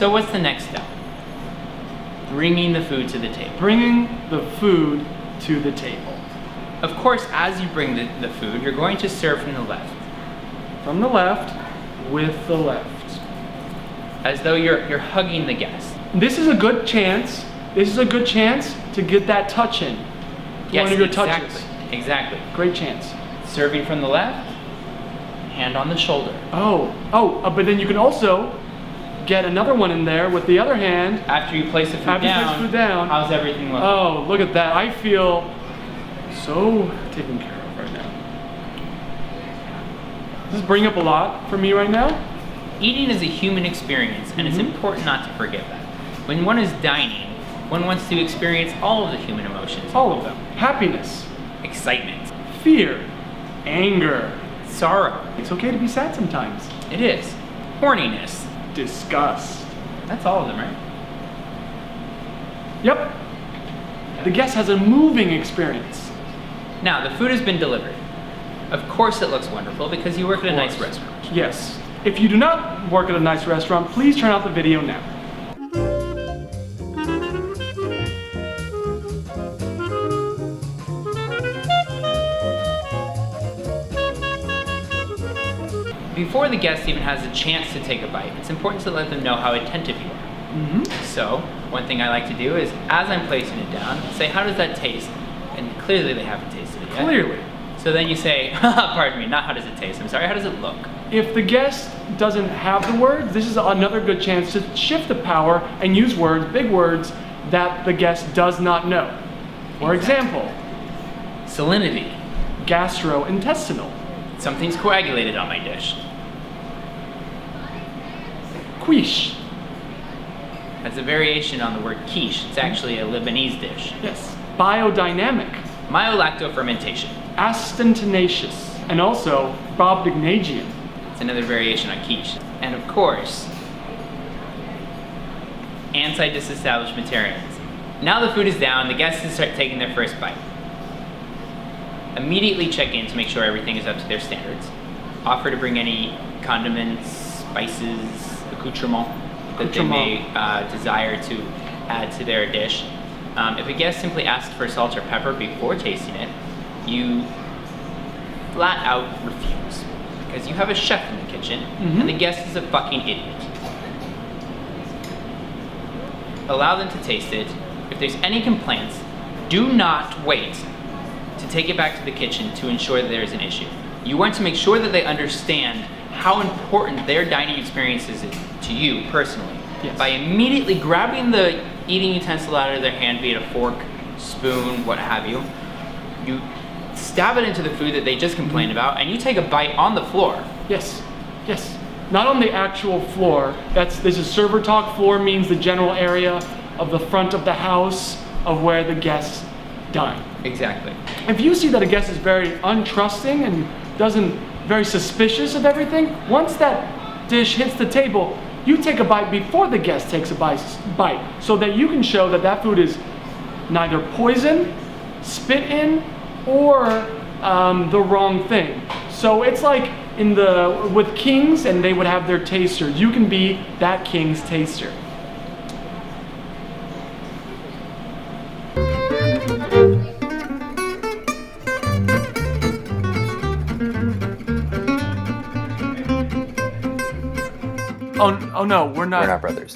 So what's the next step? Bringing the food to the table. Bringing the food to the table. Of course, as you bring the food, you're going to serve from the left. From the left, with the left. As though you're hugging the guest. This is a good chance. This is a good chance to get that touch in. Yes, one of your exactly. touches. Exactly. Great chance. Serving from the left, hand on the shoulder. But then you can also get another one in there with the other hand. After you place the food down, how's everything look? Oh, look at that. I feel so taken care of right now. Does this bring up a lot for me right now? Eating is a human experience, and it's important not to forget that. When one is dining, one wants to experience all of the human emotions. All of them. Happiness. Excitement. Fear. Anger. Sorrow. It's okay to be sad sometimes. It is. Horniness. Disgust. That's all of them, right? Yep. The guest has a moving experience. Now, the food has been delivered. Of course it looks wonderful because you work at a nice restaurant. Yes. If you do not work at a nice restaurant, please turn off the video now. Before the guest even has a chance to take a bite, it's important to let them know how attentive you are. So, one thing I like to do is, as I'm placing it down, say, how does that taste? And clearly they haven't tasted it yet. Clearly. So then you say, pardon me, not how does it taste, I'm sorry, how does it look? If the guest doesn't have the words, this is another good chance to shift the power and use words, big words, that the guest does not know. For example, salinity. Gastrointestinal. Something's coagulated on my dish. Quiche. That's a variation on the word quiche. It's actually a Lebanese dish. Yes. Biodynamic. Myolactofermentation. Astentinaceous. And also Brobdignagian. It's another variation on quiche. And of course, anti-disestablishmentarians. Now the food is down, the guests can start taking their first bite. Immediately check in to make sure everything is up to their standards. Offer to bring any condiments, spices, accoutrements that they may desire to add to their dish. If a guest simply asks for salt or pepper before tasting it, you flat out refuse. Because you have a chef in the kitchen, and the guest is a fucking idiot. Allow them to taste it. If there's any complaints, do not wait to take it back to the kitchen to ensure that there is an issue. You want to make sure that they understand how important their dining experience is to you personally. Yes. By immediately grabbing the eating utensil out of their hand, be it a fork, spoon, what have you, you stab it into the food that they just complained about, and you take a bite on the floor. Yes, yes. Not on the actual floor. This is server talk. Floor means the general area of the front of the house of where the guests dine. Exactly. If you see that a guest is very untrusting and very suspicious of everything, once that dish hits the table, you take a bite before the guest takes a bite, so that you can show that that food is neither poison, spit in, or the wrong thing. So it's like with kings, and they would have their tasters. You can be that king's taster. Oh no, we're not. We're not brothers.